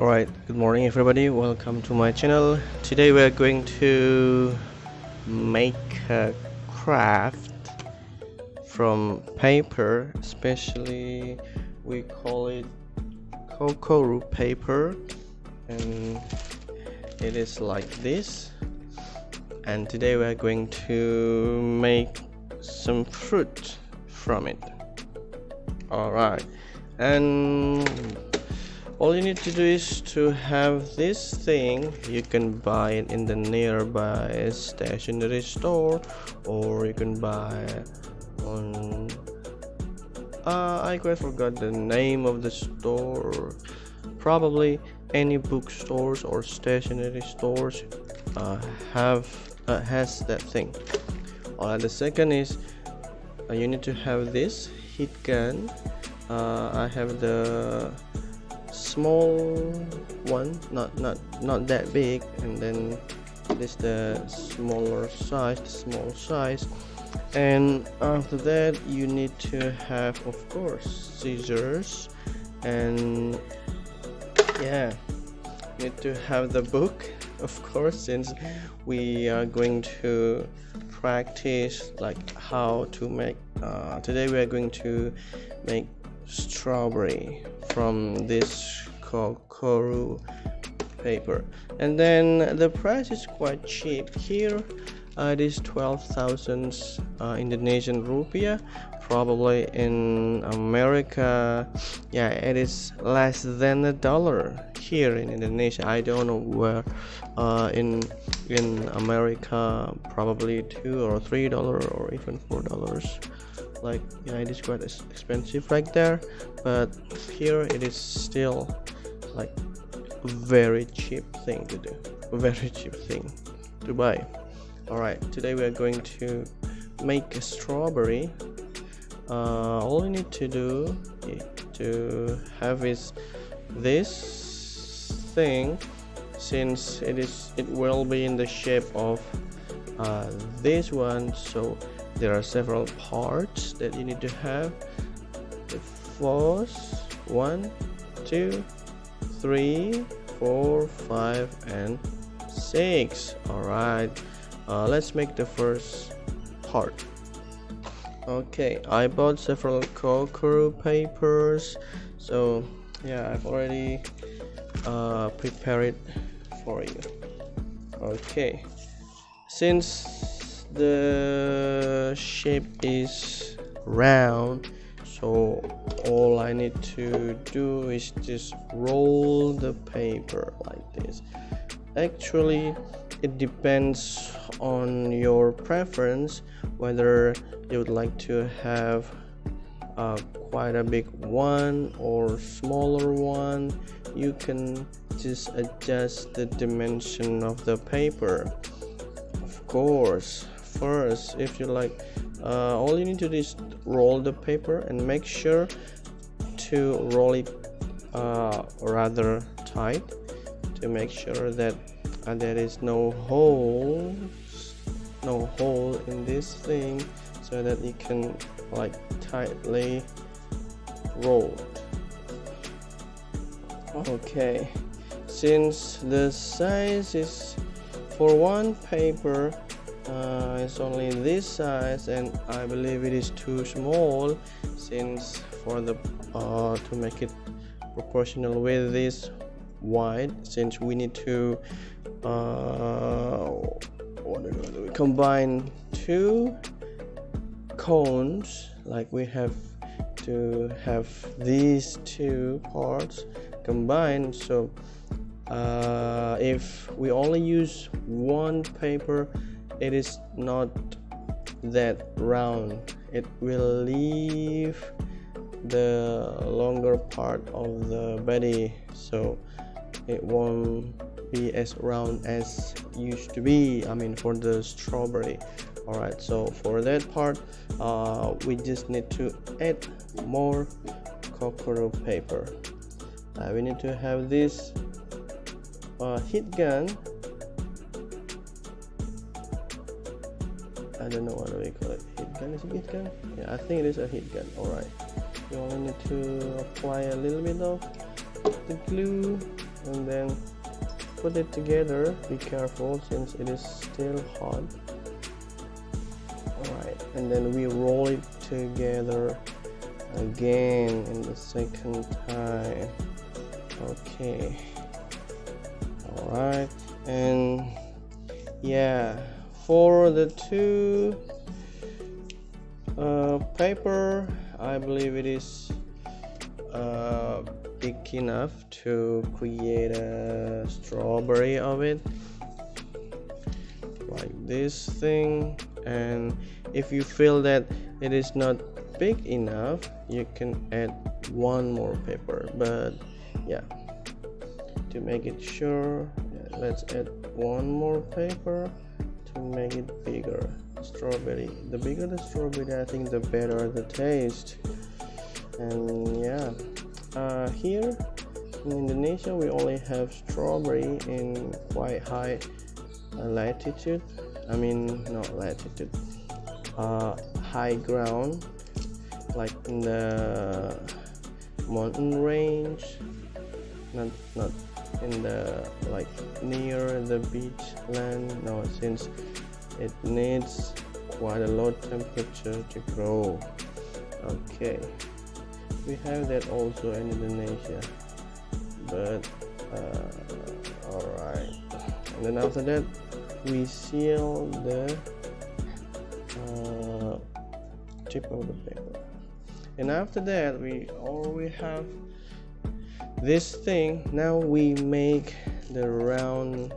Alright, good morning everybody, welcome to my channel. Today we are going to make a craft from paper, especially we call it Kokoru paper, and it is like this. And today we are going to make some fruit from it. Alright, and all you need to do is to have this thing. You can buy it in the nearby stationery store, or you can buy it on I quite forgot the name of the store. Probably any bookstores or stationery stores has that thing. The second is you need to have this heat gun. I have the small one, not that big, and then this the small size. And after that you need to have, of course, scissors, and yeah, need to have the book, of course, since we are going to practice like how to make today we are going to make strawberry from this Kokoru paper. And then the price is quite cheap here. It is 12,000 Indonesian rupiah. Probably in America, yeah, it is less than $1 here in Indonesia. I don't know where in America, probably $2 or $3 or even $4. Like, yeah, it is quite expensive right there, but here it is still like a very cheap thing to do, a very cheap thing to buy. Alright, today we are going to make a strawberry. All you need to do to have is this thing, since it will be in the shape of this one, so there are several parts that you need to have. The first 1, 2, 3, 4, 5, and 6. Alright, let's make the first part. Okay, I bought several Kokoru papers, so yeah, I've already prepared it for you. Okay, since the shape is round, so all I need to do is just roll the paper like this. Actually, it depends on your preference whether you would like to have quite a big one or smaller one. You can just adjust the dimension of the paper. Of course, first, if you like, all you need to do is roll the paper and make sure to roll it rather tight, to make sure that there is no hole in this thing, so that you can like tightly roll it. Okay, since the size is for one paper, it's only this size, and I believe it is too small, since for the to make it proportional with this wide, since we need to combine two cones, like we have to have these two parts combined. So if we only use one paper, it is not that round. It will leave the longer part of the body, so it won't be as round as used to be, I mean, for the strawberry. Alright, so for that part we just need to add more Kokoru paper. We need to have this heat gun. I don't know what do we call it. Heat gun? Is it heat gun? Yeah, I think it is a heat gun. Alright, you only need to apply a little bit of the glue and then put it together. Be careful since it is still hot. Alright, and then we roll it together again in the second time. Okay, alright, and yeah, for the two paper, I believe it is big enough to create a strawberry of it, like this thing. And if you feel that it is not big enough, you can add one more paper. But yeah, to make it sure, let's add one more paper to make it bigger. Strawberry, the bigger the strawberry, I think the better the taste. And yeah, here in Indonesia we only have strawberry in quite high latitude. I mean, not latitude, high ground, like in the mountain range, not in the like near the beach land. No, since it needs quite a low temperature to grow. Okay, we have that also in Indonesia, but alright. And then after that, we seal the tip of the paper. And after that, we have this thing. Now we make the round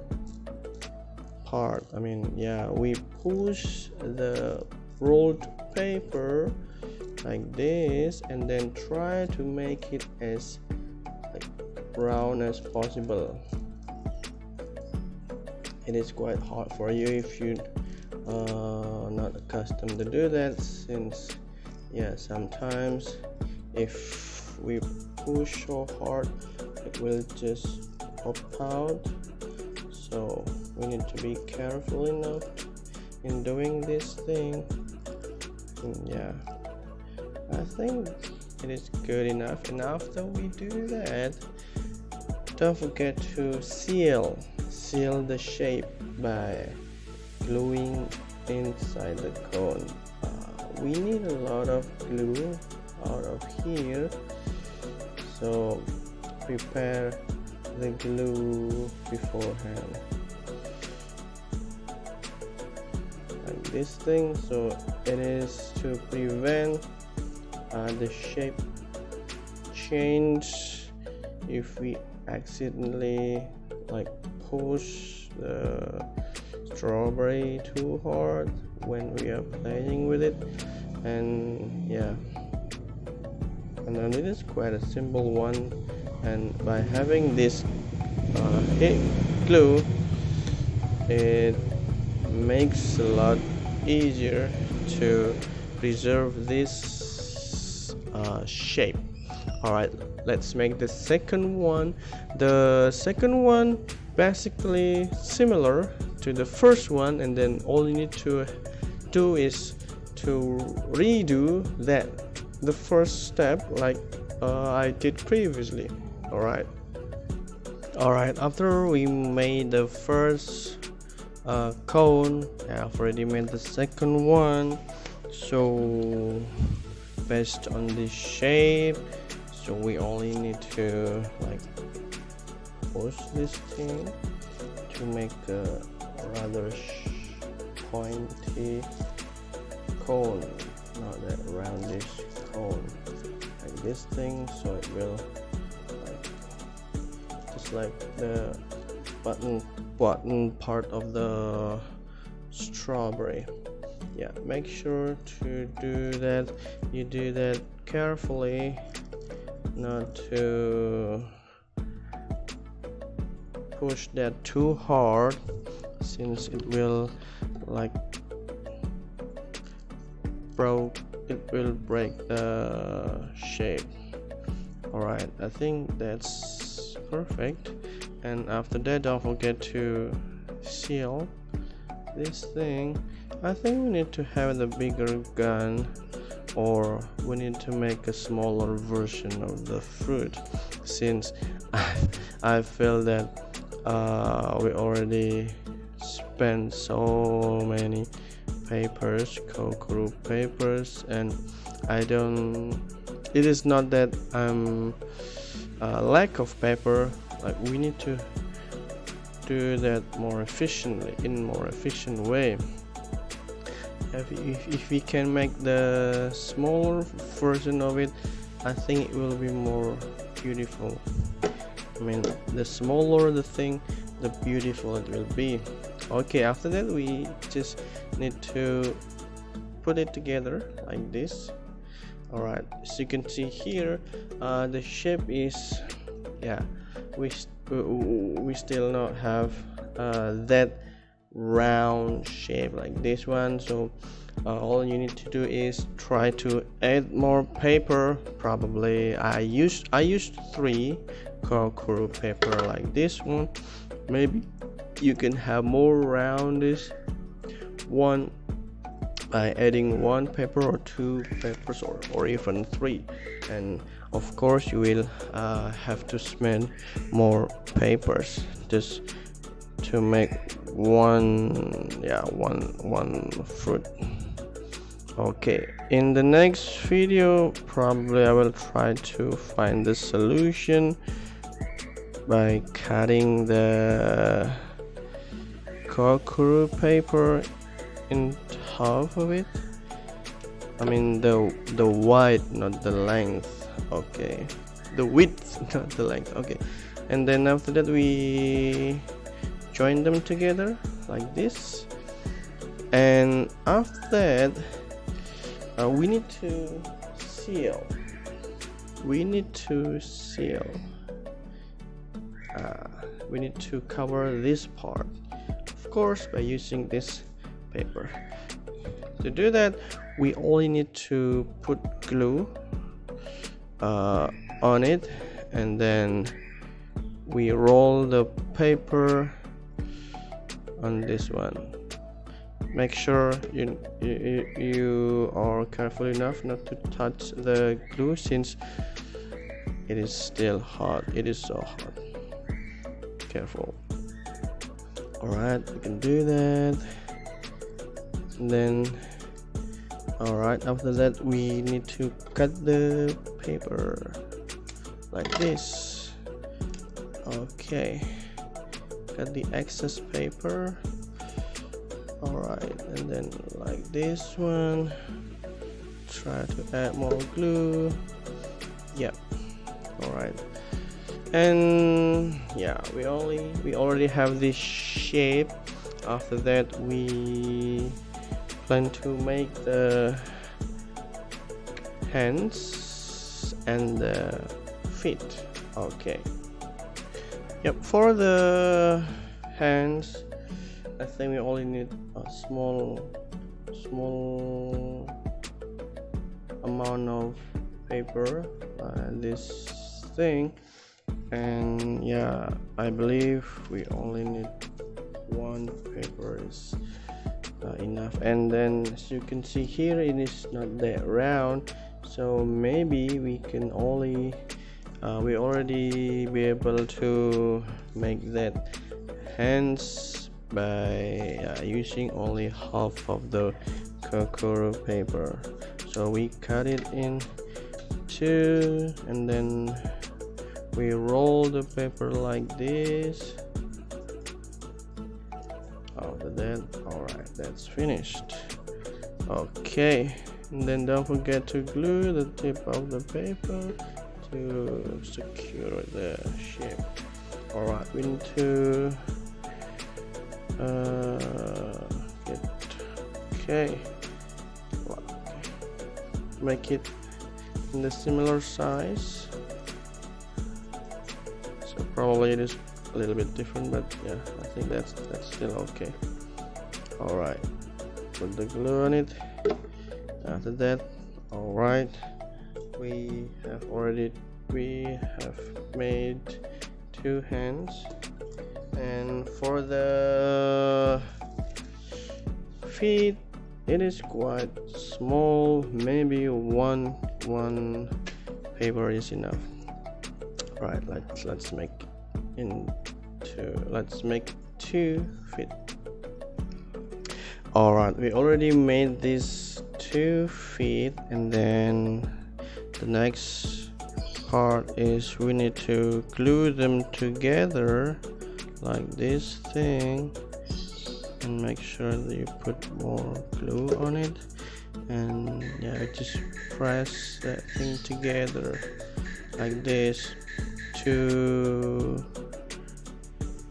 part. I mean, yeah, we push the rolled paper like this and then try to make it as like round as possible. It is quite hard for you if you not accustomed to do that, since yeah, sometimes if we push so hard it will just pop out. So we need to be careful enough in doing this thing. And yeah, I think it is good enough. And after we do that, don't forget to seal the shape by gluing inside the cone. We need a lot of glue out of here, so prepare the glue beforehand like this thing. So it is to prevent the shape change if we accidentally like push the strawberry too hard when we are playing with it. And yeah, and then it is quite a simple one, and by having this heat glue, it makes a lot easier to preserve this shape. Alright, let's make the second one. The second one basically similar to the first one, and then all you need to do is to redo that the first step like I did previously. Alright, after we made the first cone, I've already made the second one. So based on this shape, so we only need to like push this thing to make a rather pointy cone, not that roundish cone like this thing. So it will like just like the bottom part of the strawberry. Yeah, make sure to do that. You do that carefully, not to push that too hard, since it will like break the shape. Alright, I think that's perfect. And after that, don't forget to seal this thing. I think we need to have the bigger gun, or we need to make a smaller version of the fruit. since I feel that we already spent so many papers, Kokoru papers, and it is not that I'm lack of paper. Like, we need to do that more efficiently, in more efficient way. If we can make the smaller version of it, I think it will be more beautiful. I mean, the smaller the thing, the beautiful it will be. Okay, after that we just need to put it together like this. Alright, as you can see here, the shape is, yeah, we still not have that round shape like this one. So all you need to do is try to add more paper. Probably I used 3 Kokoru paper like this one. Maybe you can have more around this one by adding 1 paper or 2 papers, or even 3. And of course you will have to spend more papers just to make one fruit. Okay, in the next video probably I will try to find the solution by cutting the Kokoru paper in half of it. I mean the width, not the length. Okay, the width, not the length. Okay, and then after that we join them together like this, and after that we need to seal. We need to cover this part, of course, by using this paper. To do that, we only need to put glue on it, and then we roll the paper on this one. Make sure you are careful enough not to touch the glue, since it is still hot. It is so hot. Careful. Alright, we can do that. And then alright, after that we need to cut the paper like this. Okay, cut the excess paper. Alright, and then like this one, try to add more glue. Yep. Alright, and yeah, we already have this shape. After that we plan to make the hands and the feet. Okay, yep, for the hands I think we only need a small amount of paper, this thing, and yeah, I believe we only need 1 paper is enough. And then as you can see here, it is not that round, so maybe we can only we already be able to make that hands by using only half of the Kokoru paper. So we cut it in 2, and then we roll the paper like this. After that, alright, that's finished. Okay, and then don't forget to glue the tip of the paper to secure the shape. Alright, we need to make it in the similar size. So probably it is a little bit different, but yeah, I think that's still okay. Alright, put the glue on it. After that, alright, we have made 2 hands, and for the feet it is quite small. Maybe one paper is enough. Right, let's make two feet. All right, we already made these 2 feet, and then the next part is we need to glue them together like this thing, and make sure that you put more glue on it, and yeah, just press that thing together like this to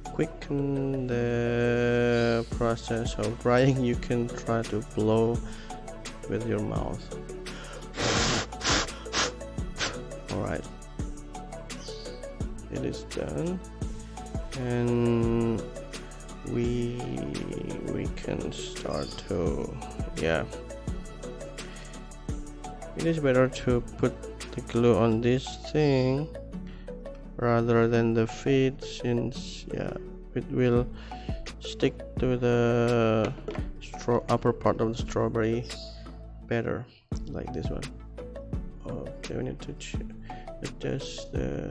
quicken the process of drying. You can try to blow with your mouth. Alright, it is done, and we can start to, yeah, it is better to put the glue on this thing rather than the feet, since yeah, it will stick to the upper part of the strawberry better, like this one. Okay, we need to adjust the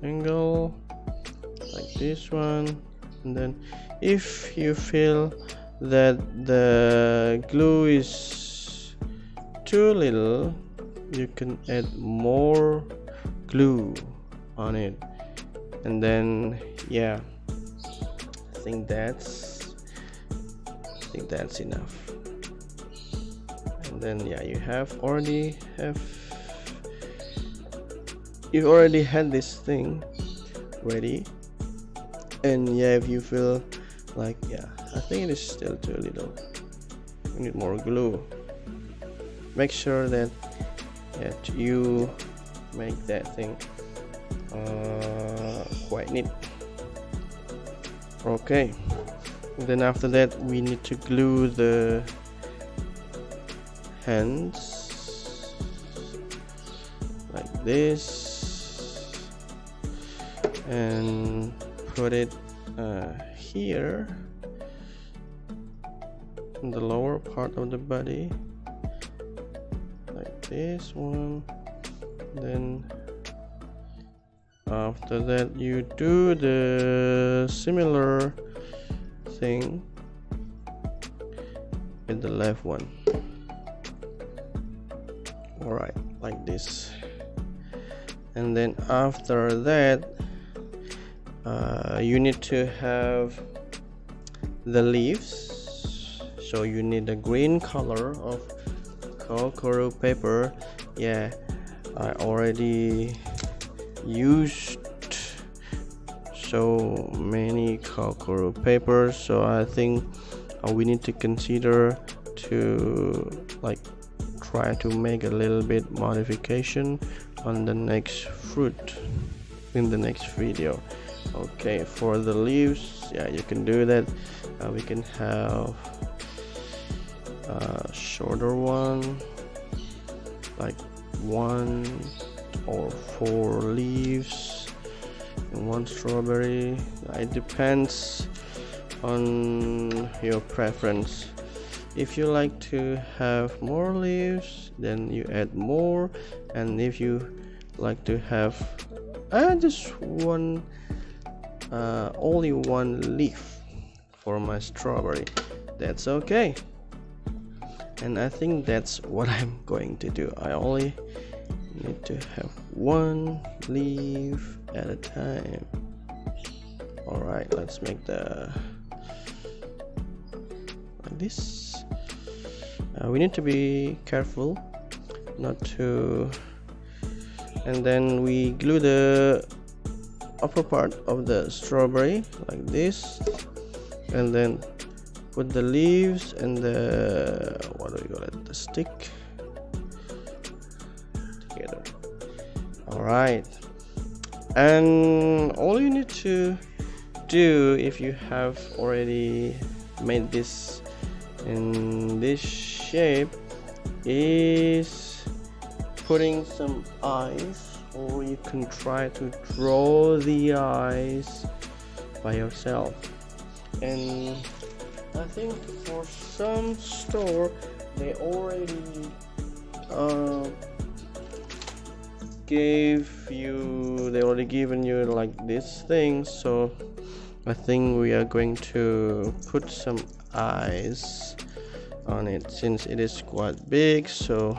angle like this one, and then if you feel that the glue is too little, you can add more glue on it, and then yeah, I think that's enough. And then yeah, you already had this thing ready, and yeah, if you feel like yeah, I think it is still too little, you need more glue, make sure that yeah, you make that thing quite neat. Okay, and then after that we need to glue the hands like this and put it here in the lower part of the body like this one. Then after that you do the similar thing with the left one. Alright, like this. And then after that you need to have the leaves, so you need a green color of Kokoru paper. Yeah, I already used so many Kokoru papers, so I think we need to consider to like try to make a little bit modification on the next fruit in the next video. Okay, for the leaves, yeah, you can do that. We can have a shorter one, like 1 or 4 leaves and 1 strawberry. It depends on your preference. If you like to have more leaves, then you add more, and if you like to have just only 1 leaf for my strawberry, that's okay. And I think that's what I'm going to do. I only need to have 1 leaf at a time. Alright, let's make the like this. We need to be careful not to, and then we glue the upper part of the strawberry like this, and then put the leaves and the, what do you call it, the stick together. Alright, and all you need to do, if you have already made this in this shape, is putting some eyes, or you can try to draw the eyes by yourself. And I think for some store they already they already given you like this thing, so I think we are going to put some eyes on it since it is quite big. So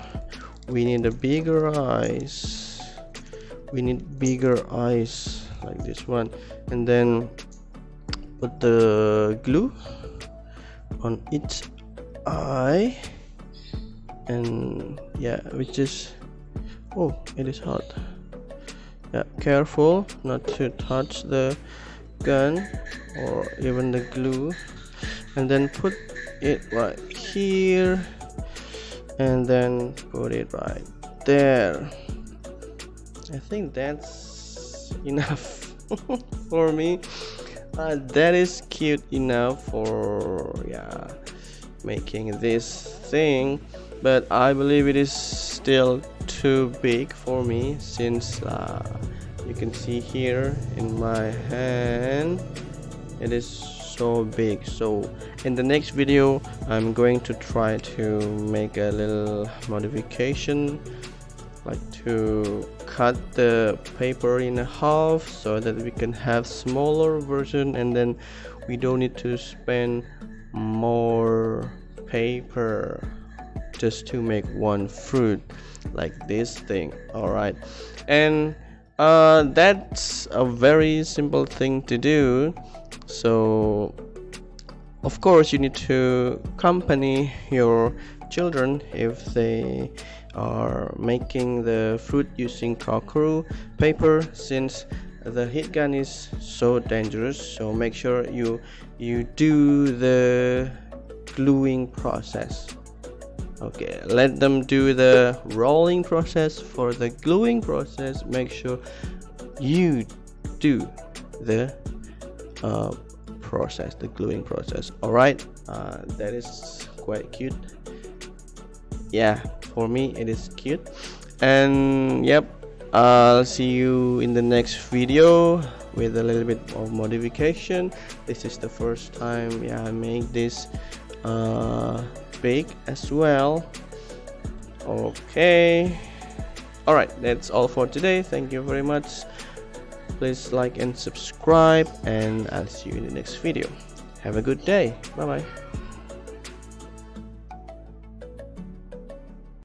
we need a bigger eyes. We need bigger eyes like this one, and then put the glue on each eye. And yeah, which is, oh, it is hot. Yeah, careful not to touch the gun or even the glue. And then put it right here, and then put it right there. I think that's enough for me. That is cute enough for, yeah, making this thing, but I believe it is still too big for me, since you can see here in my hand it is so big. So in the next video I'm going to try to make a little modification, like to cut the paper in half so that we can have smaller version, and then we don't need to spend more paper just to make one fruit like this thing. All right, and that's a very simple thing to do. So of course you need to accompany your children if they are making the fruit using Kokoru paper, since the heat gun is so dangerous. So make sure you do the gluing process. Okay, let them do the rolling process. For the gluing process, make sure you do the process, the gluing process. All right, that is quite cute. Yeah, for me it is cute. And yep, I'll see you in the next video with a little bit of modification. This is the first time, yeah, I make this big as well. Okay, all right, that's all for today. Thank you very much. Please like and subscribe, and I'll see you in the next video. Have a good day. Bye bye.